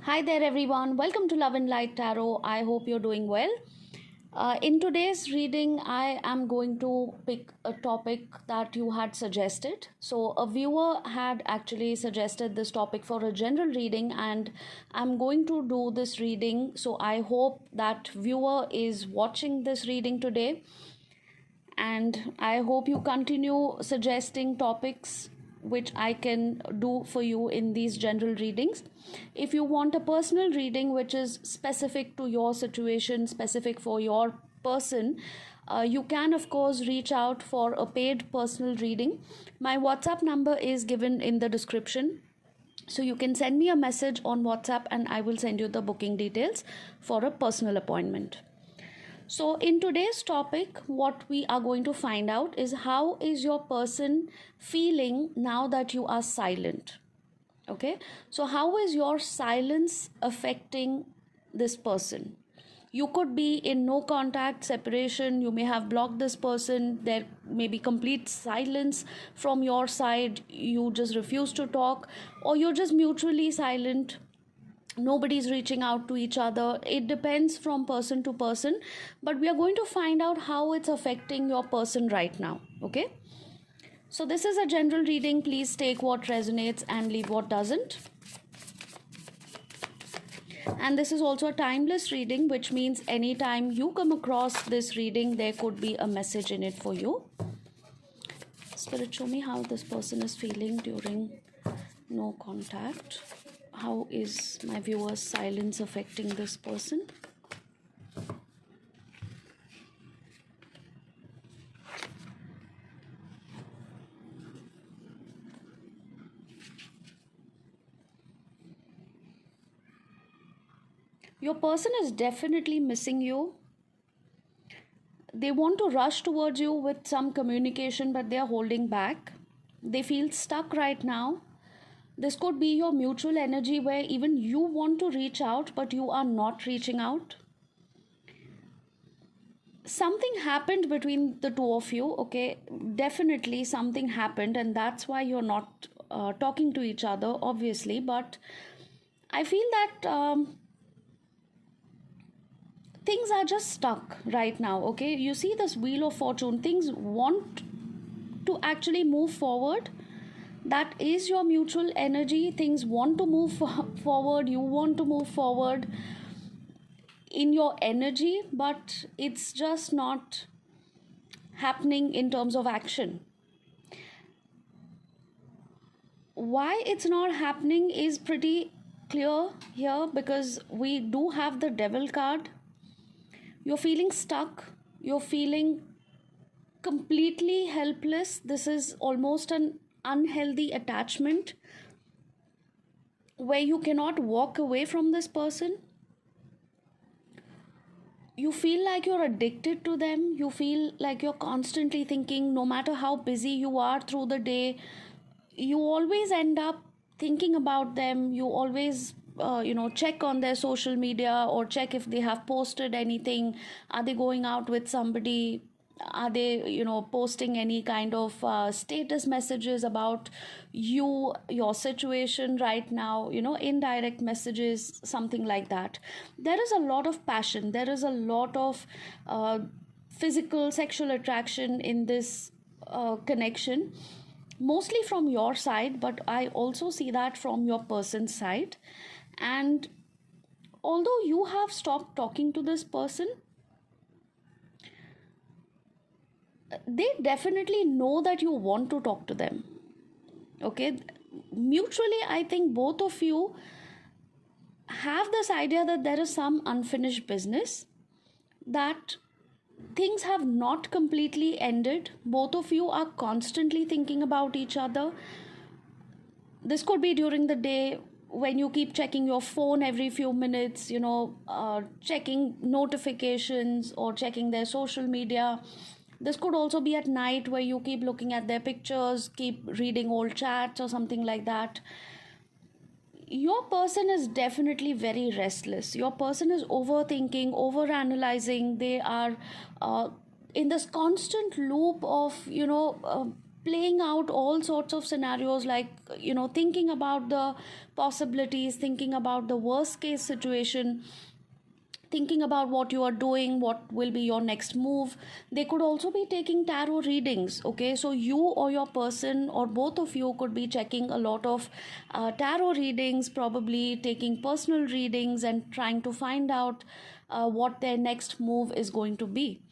Hi there, everyone. Welcome to Love and Light Tarot. I hope you're doing well. In today's reading, I am going to pick a topic that you had suggested. So, a viewer had actually suggested this topic for a general reading, and I'm going to do this reading. So, I hope that viewer is watching this reading today, and I hope you continue suggesting topics which I can do for you in these general readings. If you want a personal reading which is specific to your situation, specific for your person, you can of course reach out for a paid personal reading. My WhatsApp number is given in the description. So you can send me a message on WhatsApp and I will send you the booking details for a personal appointment. So in today's topic, what we are going to find out is how is your person feeling now that you are silent. Okay, so how is your silence affecting this person? You could be in no contact separation, you may have blocked this person, there may be complete silence from your side, you just refuse to talk, or you're just mutually silent, nobody's reaching out to each other. It depends from person to person, but we are going to find out how it's affecting your person right now. Okay, so this is a general reading. Please take what resonates and leave what doesn't. And this is also a timeless reading, which means anytime you come across this reading, there could be a message in it for you. Spirit, show me how this person is feeling during no contact. How is my viewer's silence affecting this person? Your person is definitely missing you. They want to rush towards you with some communication, but they are holding back. They feel stuck right now. This could be your mutual energy where even you want to reach out, but you are not reaching out. Something happened between the two of you, okay? Definitely something happened, and that's why you're not talking to each other, obviously. But I feel that things are just stuck right now, okay? You see this wheel of fortune, things want to actually move forward. That is your mutual energy. Things want to move forward, you want to move forward in your energy, but it's just not happening in terms of action. Why it's not happening is pretty clear here, because we do have the devil card. You're feeling stuck, you're feeling completely helpless. This is almost an unhealthy attachment where you cannot walk away from this person. You feel like you're addicted to them. You feel like you're constantly thinking, no matter how busy you are through the day, you always end up thinking about them. You always check on their social media or check if they have posted anything. Are they going out with somebody? Are they posting any kind of status messages about your situation right now, indirect messages, something like that. There is a lot of passion, there is a lot of physical sexual attraction in this connection, mostly from your side, but I also see that from your person's side. And although you have stopped talking to this person, they definitely know that you want to talk to them. Okay, mutually, I think both of you have this idea that there is some unfinished business, that things have not completely ended. Both of you are constantly thinking about each other. This could be during the day when you keep checking your phone every few minutes, checking notifications or checking their social media. This could also be at night where you keep looking at their pictures, keep reading old chats or something like that. Your person is definitely very restless. Your person is overthinking, overanalyzing. They are in this constant loop of, playing out all sorts of scenarios, like, thinking about the possibilities, thinking about the worst case situation, thinking about what you are doing, what will be your next move. They could also be taking tarot readings. Okay, so you or your person or both of you could be checking a lot of tarot readings, probably taking personal readings and trying to find out what their next move is going to be.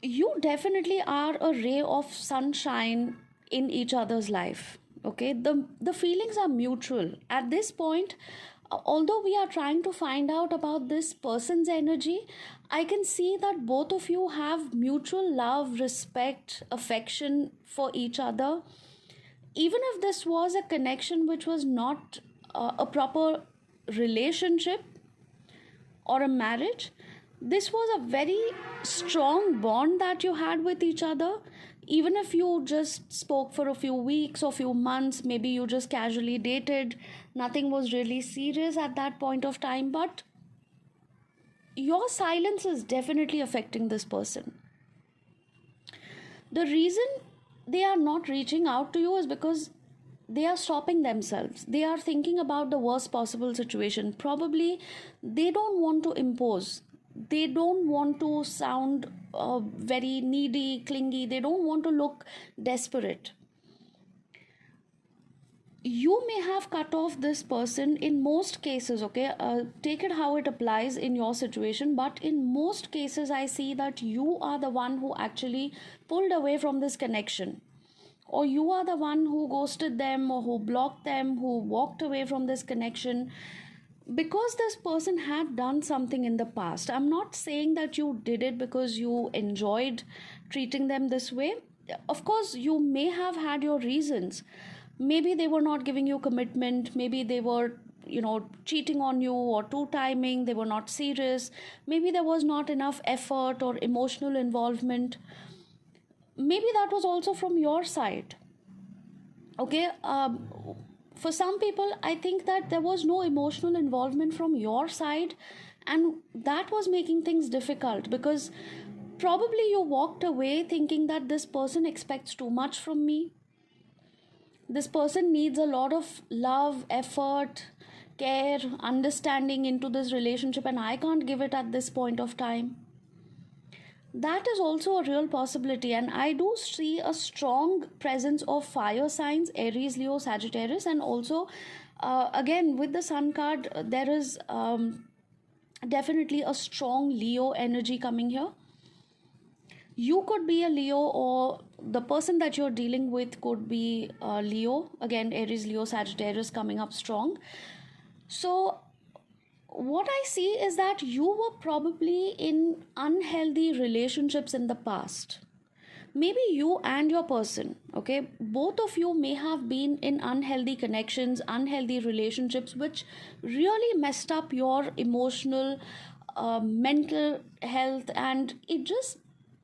You definitely are a ray of sunshine in each other's life. Okay, the feelings are mutual at this point. Although we are trying to find out about this person's energy, I can see that both of you have mutual love, respect, affection for each other. Even if this was a connection which was not a proper relationship or a marriage, this was a very strong bond that you had with each other. Even if you just spoke for a few weeks or few months, maybe you just casually dated, nothing was really serious at that point of time, but your silence is definitely affecting this person. The reason they are not reaching out to you is because they are stopping themselves. They are thinking about the worst possible situation. Probably they don't want to impose. They don't want to sound very needy, clingy. They don't want to look desperate. You may have cut off this person in most cases. Okay, take it how it applies in your situation, but in most cases I see that you are the one who actually pulled away from this connection, or you are the one who ghosted them, or who blocked them, who walked away from this connection because this person had done something in the past. I'm not saying that you did it because you enjoyed treating them this way. Of course, you may have had your reasons. Maybe they were not giving you commitment, maybe they were cheating on you or two timing, they were not serious, maybe there was not enough effort or emotional involvement. Maybe that was also from your side. Okay, for some people I think that there was no emotional involvement from your side, and that was making things difficult because probably you walked away thinking that this person expects too much from me. This person needs a lot of love, effort, care, understanding into this relationship, and I can't give it at this point of time. That is also a real possibility, and I do see a strong presence of fire signs: Aries, Leo, Sagittarius, and also again with the Sun card, there is definitely a strong Leo energy coming here. You could be a Leo, or the person that you're dealing with could be Leo. Again, Aries, Leo, Sagittarius coming up strong. So what I see is that you were probably in unhealthy relationships in the past. Maybe you and your person, okay, both of you may have been in unhealthy connections, unhealthy relationships, which really messed up your emotional, mental health, and it just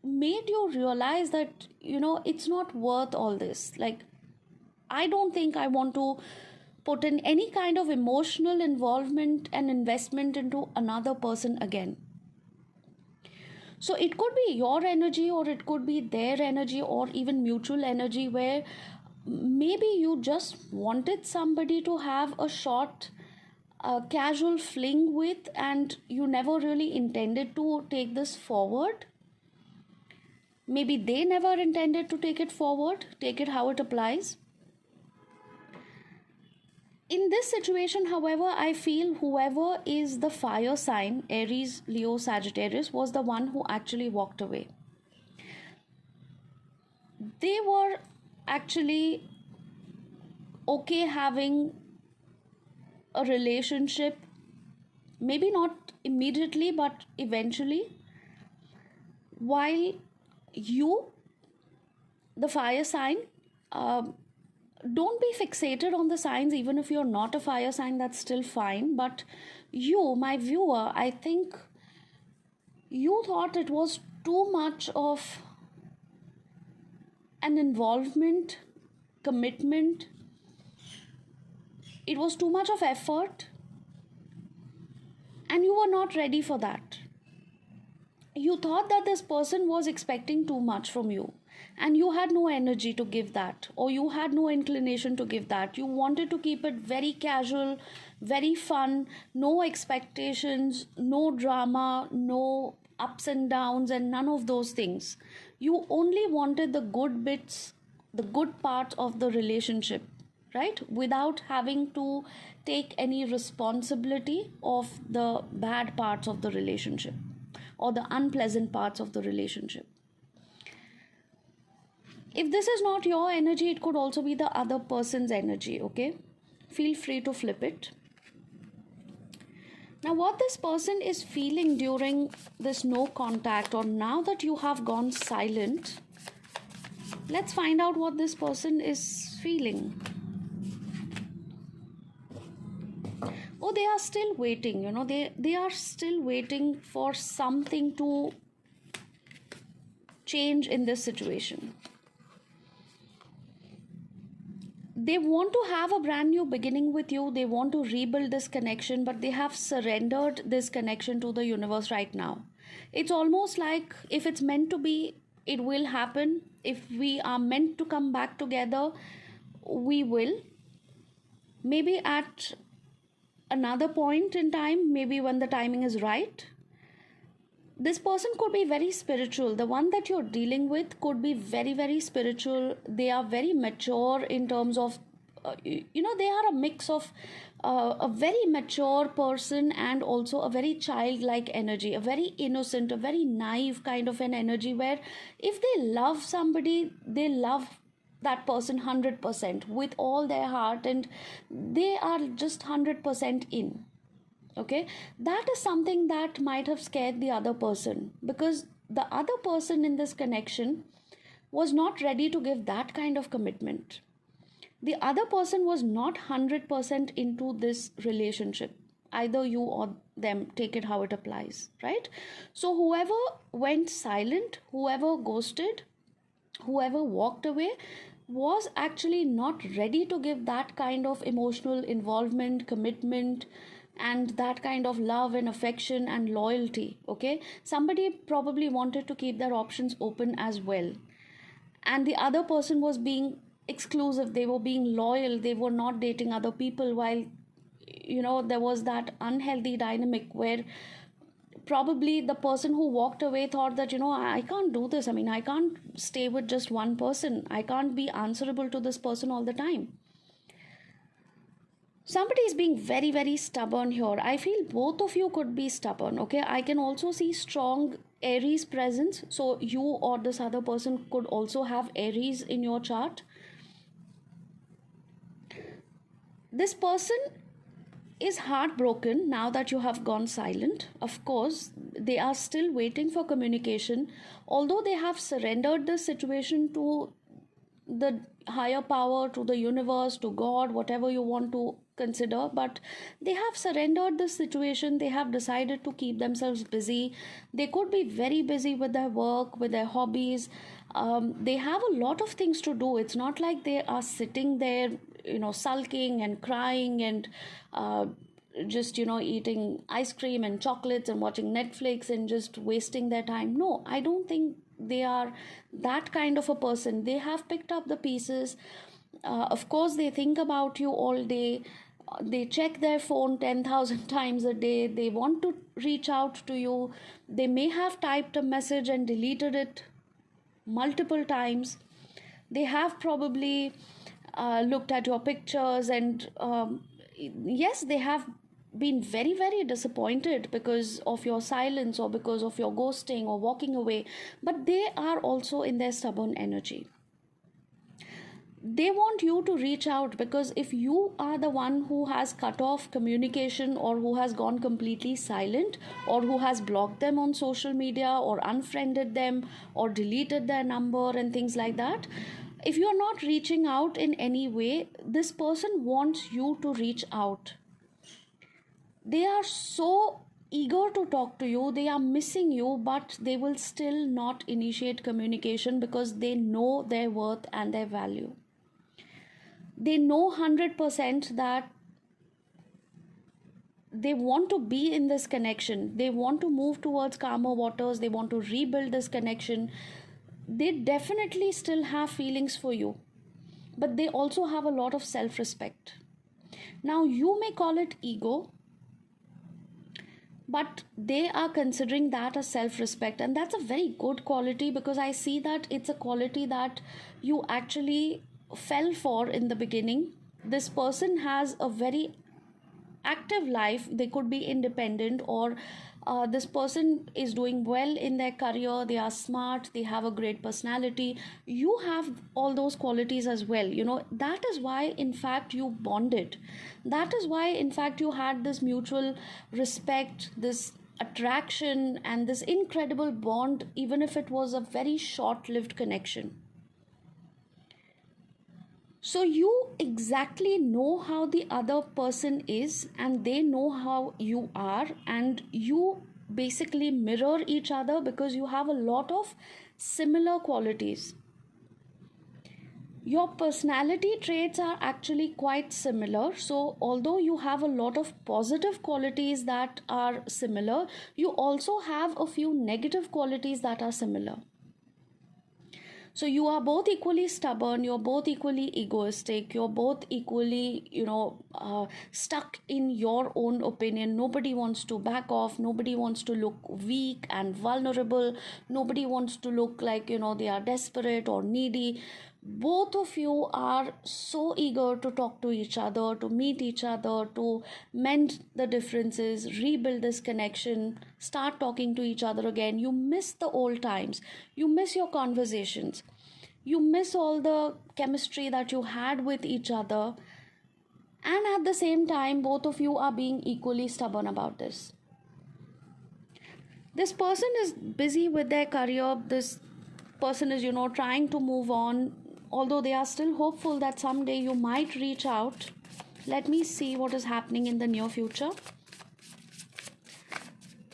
made you realize that it's not worth all this. Like, I don't think I want to put in any kind of emotional involvement and investment into another person again. So it could be your energy, or it could be their energy, or even mutual energy, where maybe you just wanted somebody to have a short casual fling with, and you never really intended to take this forward. Maybe they never intended to take it forward. Take it how it applies. In this situation, however, I feel whoever is the fire sign, Aries, Leo, Sagittarius, was the one who actually walked away. They were actually okay having a relationship, maybe not immediately, but eventually, while you, the fire sign, don't be fixated on the signs. Even if you're not a fire sign, that's still fine. But you, my viewer, I think you thought it was too much of an involvement, commitment. It was too much of effort, and you were not ready for that. You thought that this person was expecting too much from you. and you had no energy to give that, or you had no inclination to give that. You wanted to keep it very casual, very fun, no expectations, no drama, no ups and downs, and none of those things. You only wanted the good bits, the good part of the relationship, right? Without having to take any responsibility of the bad parts of the relationship or the unpleasant parts of the relationship. If this is not your energy, it could also be the other person's energy, okay? Feel free to flip it. Now, what this person is feeling during this no contact, or now that you have gone silent, let's find out what this person is feeling. Oh, they are still waiting, they are still waiting for something to change in this situation. They want to have a brand new beginning with you. They want to rebuild this connection, but they have surrendered this connection to the universe right now. It's almost like if it's meant to be, it will happen. If we are meant to come back together, we will. Maybe at another point in time, maybe when the timing is right. This person could be very spiritual. The one that you're dealing with could be very, very spiritual. They are very mature in terms of, they are a mix of a very mature person and also a very childlike energy, a very innocent, a very naive kind of an energy, where if they love somebody, they love that person 100% with all their heart, and they are just 100% in. Okay, that is something that might have scared the other person, because the other person in this connection was not ready to give that kind of commitment. The other person was not 100% into this relationship, either you or them, take it how it applies, right? So whoever went silent, whoever ghosted, whoever walked away, was actually not ready to give that kind of emotional involvement, commitment, and that kind of love and affection and loyalty. Okay, somebody probably wanted to keep their options open as well, and the other person was being exclusive, they were being loyal, they were not dating other people, while there was that unhealthy dynamic where probably the person who walked away thought that I can't do this. I mean, I can't stay with just one person, I can't be answerable to this person all the time. Somebody is being very, very stubborn here. I feel both of you could be stubborn. Okay, I can also see strong Aries presence, so you or this other person could also have Aries in your chart. This person is heartbroken now that you have gone silent. Of course, they are still waiting for communication, although they have surrendered the situation to the higher power, to the universe, to God, whatever you want to consider. But they have surrendered the situation. They have decided to keep themselves busy. They could be very busy with their work, with their hobbies. They have a lot of things to do. It's not like they are sitting there, sulking and crying and just eating ice cream and chocolates and watching Netflix and just wasting their time. No, I don't think they are that kind of a person. They have picked up the pieces. Of course, they think about you all day. They check their phone 10,000 times a day. They want to reach out to you. They may have typed a message and deleted it multiple times. They have probably looked at your pictures, and yes, they have been very, very disappointed because of your silence or because of your ghosting or walking away. But they are also in their stubborn energy. They want you to reach out, because if you are the one who has cut off communication, or who has gone completely silent, or who has blocked them on social media, or unfriended them, or deleted their number and things like that, if you are not reaching out in any way, this person wants you to reach out. They are so eager to talk to you, they are missing you, but they will still not initiate communication because they know their worth and their value. They know 100% that they want to be in this connection. They want to move towards calmer waters. They want to rebuild this connection. they definitely still have feelings for you, but they also have a lot of self respect. Now, you may call it ego, but they are considering that as self respect, and that's a very good quality, because I see that it's a quality that you actually fell for in the beginning. This person has a very active life. They could be independent, or this person is doing well in their career, they are smart, they have a great personality. You have all those qualities as well. That is why in fact you bonded. That is why in fact you had this mutual respect, this attraction, and this incredible bond, even if it was a very short lived connection. So you exactly know how the other person is, and they know how you are, and you basically mirror each other because you have a lot of similar qualities. Your personality traits are actually quite similar. So, although you have a lot of positive qualities that are similar, you also have a few negative qualities that are similar. So you are both equally stubborn, you're both equally egoistic, you're both equally, stuck in your own opinion. Nobody wants to back off, nobody wants to look weak and vulnerable, nobody wants to look like, they are desperate or needy. Both of you are so eager to talk to each other, to meet each other, to mend the differences, rebuild this connection, start talking to each other again. You miss the old times, you miss your conversations, you miss all the chemistry that you had with each other, and at the same time, both of you are being equally stubborn about this. This person is busy with their career, this person is, trying to move on, although they are still hopeful that someday you might reach out. Let me see what is happening in the near future.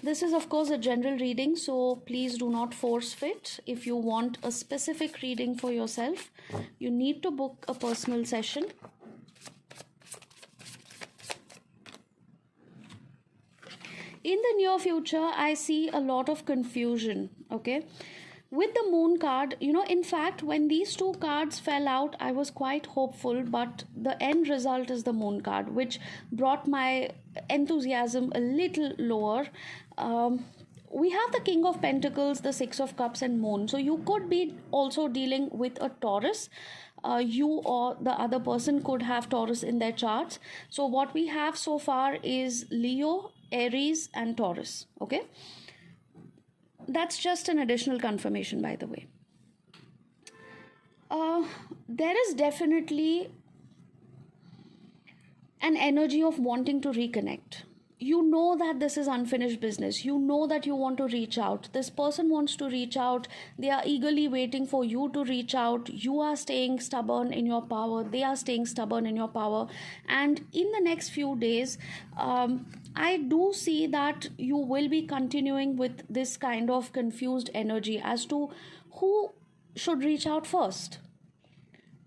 This is of course a general reading, so please do not force fit. If you want a specific reading for yourself, you need to book a personal session. In the near future, I see a lot of confusion, okay? With the moon card, in fact, when these two cards fell out, I was quite hopeful, but the end result is the moon card, which brought my enthusiasm a little lower. We have the King of Pentacles, the Six of Cups, and Moon. So you could be also dealing with a Taurus. You or the other person could have Taurus in their charts. So what we have so far is Leo, Aries, and Taurus. Okay, that's just an additional confirmation, by the way. There is definitely an energy of wanting to reconnect. You know that this is unfinished business. You know that you want to reach out. This person wants to reach out. They are eagerly waiting for you to reach out. You are staying stubborn in your power. They are staying stubborn in your power. And in the next few days, I do see that you will be continuing with this kind of confused energy as to who should reach out first,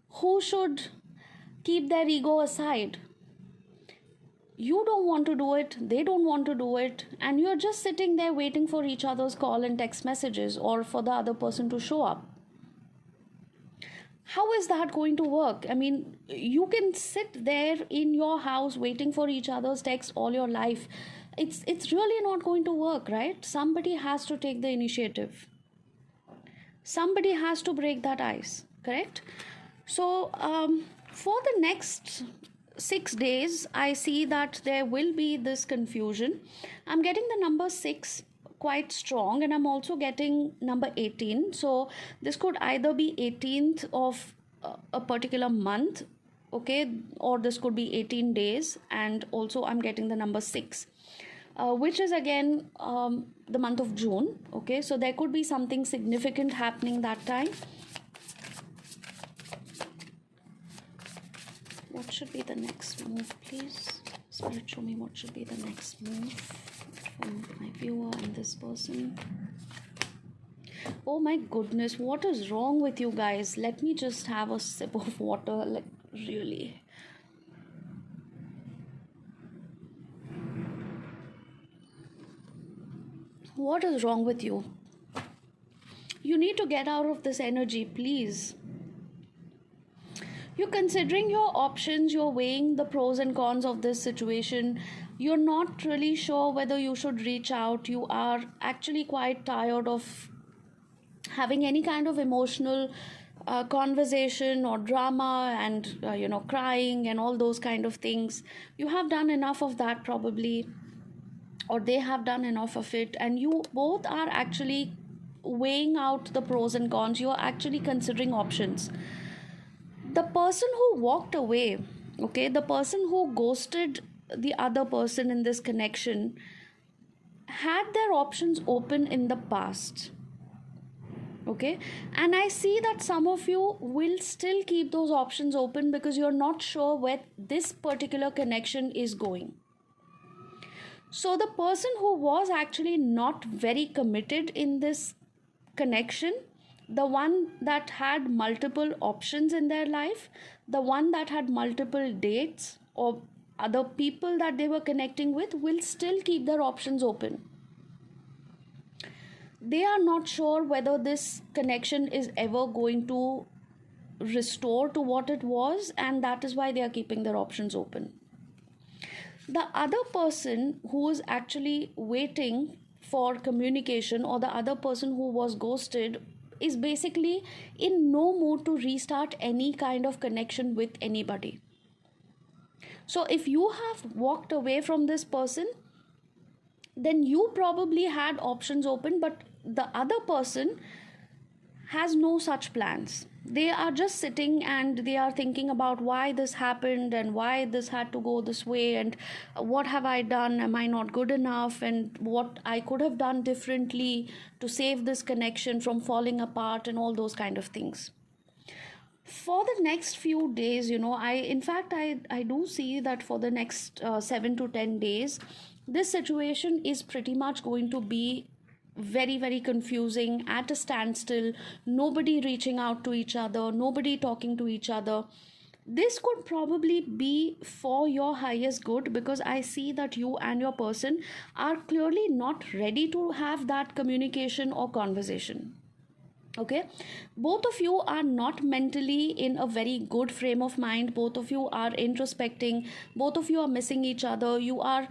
who should keep their ego aside. You don't want to do it, they don't want to do it, and you're just sitting there waiting for each other's call and text messages, or for the other person to show up. How is that going to work? I mean, you can sit there in your house waiting for each other's text all your life. It's really not going to work, right? Somebody has to take the initiative. Somebody has to break that ice, correct? So, for the next 6 days, I see that there will be this confusion. I'm getting the number 6 quite strong, and I'm also getting number 18. So this could either be 18th of a particular month, okay, or this could be 18 days, and also I'm getting the number 6. Which is again the month of June, okay? So there could be something significant happening that time. What should be the next move, please? Spirit, show me what should be the next move for my viewer and this person. Oh my goodness, what is wrong with you guys? Let me just have a sip of water, like really. What is wrong with you? You need to get out of this energy, please. You're considering your options, you're weighing the pros and cons of this situation. You're not really sure whether you should reach out. You are actually quite tired of having any kind of emotional conversation or drama and crying and all those kind of things. You have done enough of that probably, or they have done enough of it, and you both are actually weighing out the pros and cons. You are actually considering options. The person who walked away, okay, the person who ghosted the other person in this connection had their options open in the past, okay, and I see that some of you will still keep those options open because you're not sure where this particular connection is going. So the person who was actually not very committed in this connection, the one that had multiple options in their life, the one that had multiple dates or other people that they were connecting with, will still keep their options open. They are not sure whether this connection is ever going to restore to what it was, and that is why they are keeping their options open. The other person who is actually waiting for communication, or the other person who was ghosted, is basically in no mood to restart any kind of connection with anybody. So if you have walked away from this person, then you probably had options open, but the other person has no such plans. They are just sitting and they are thinking about why this happened and why this had to go this way, and what have I done, am I not good enough, and what I could have done differently to save this connection from falling apart, and all those kind of things. For the next few days, I do see that for the next 7 to 10 days, this situation is pretty much going to be very, very confusing, at a standstill, nobody reaching out to each other, nobody talking to each other. This could probably be for your highest good, because I see that you and your person are clearly not ready to have that communication or conversation. Okay, both of you are not mentally in a very good frame of mind. Both of you are introspecting, both of you are missing each other. You are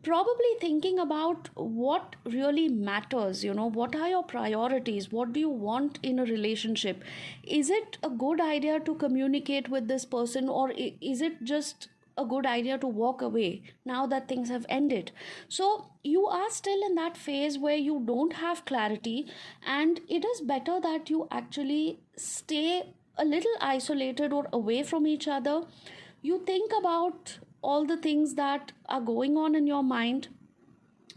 probably thinking about what really matters. What are your priorities, what do you want in a relationship? Is it a good idea to communicate with this person, or is it just a good idea to walk away now that things have ended? So you are still in that phase where you don't have clarity, and it is better that you actually stay a little isolated or away from each other. You think about all the things that are going on in your mind.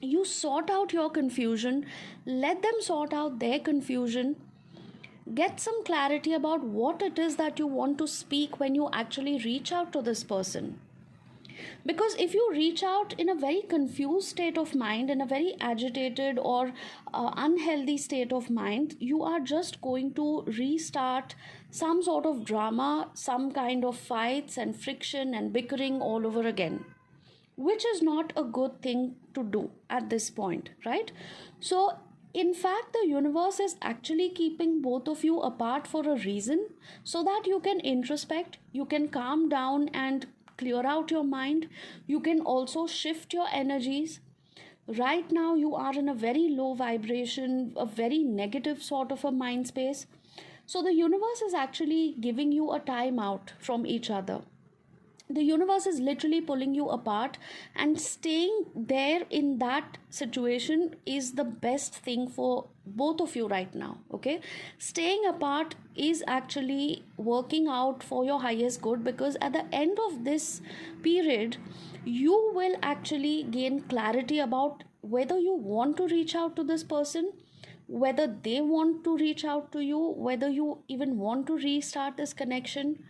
You sort out your confusion, let them sort out their confusion. Get some clarity about what it is that you want to speak when you actually reach out to this person. Because if you reach out in a very confused state of mind, in a very agitated or unhealthy state of mind, you are just going to restart some sort of drama, some kind of fights and friction and bickering all over again, which is not a good thing to do at this point, right? So in fact, the universe is actually keeping both of you apart for a reason, so that you can introspect, you can calm down and clear out your mind. You can also shift your energies. Right now you are in a very low vibration, a very negative sort of a mind space. So the universe is actually giving you a time out from each other. The universe is literally pulling you apart, and staying there in that situation is the best thing for both of you right now. Okay, staying apart is actually working out for your highest good, because at the end of this period you will actually gain clarity about whether you want to reach out to this person, whether they want to reach out to you, whether you even want to restart this connection,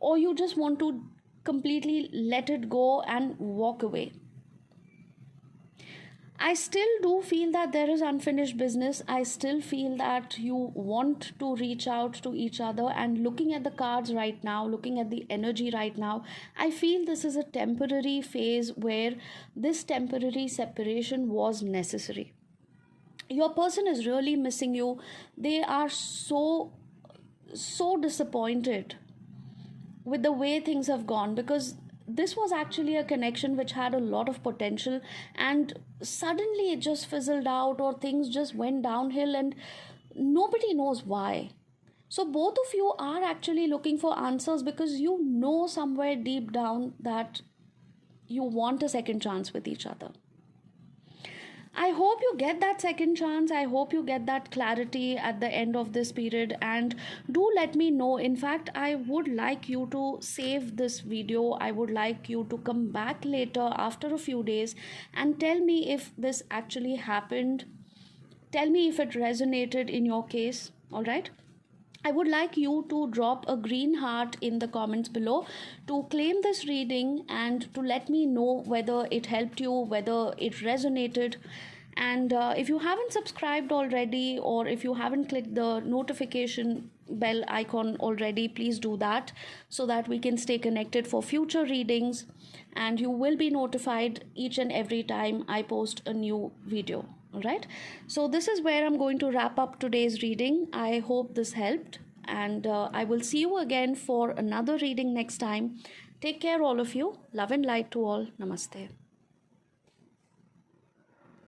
or you just want to completely let it go and walk away. I still do feel that there is unfinished business. I still feel that you want to reach out to each other, and looking at the cards right now, looking at the energy right now, I feel this is a temporary phase where this temporary separation was necessary. your person is really missing you. They are so disappointed with the way things have gone, because this was actually a connection which had a lot of potential, and suddenly it just fizzled out, or things just went downhill, and nobody knows why. So both of you are actually looking for answers, because you know somewhere deep down that you want a second chance with each other. I hope you get that second chance. I hope you get that clarity at the end of this period. And do let me know. In fact, I would like you to save this video. I would like you to come back later after a few days and tell me if this actually happened. Tell me if it resonated in your case. All right. I would like you to drop a green heart in the comments below to claim this reading and to let me know whether it helped you, whether it resonated. And if you haven't subscribed already, or if you haven't clicked the notification bell icon already, please do that so that we can stay connected for future readings, and you will be notified each and every time I post a new video. All right, so this is where I'm going to wrap up today's reading. I hope this helped, and I will see you again for another reading next time. Take care, all of you. Love and light to all. Namaste.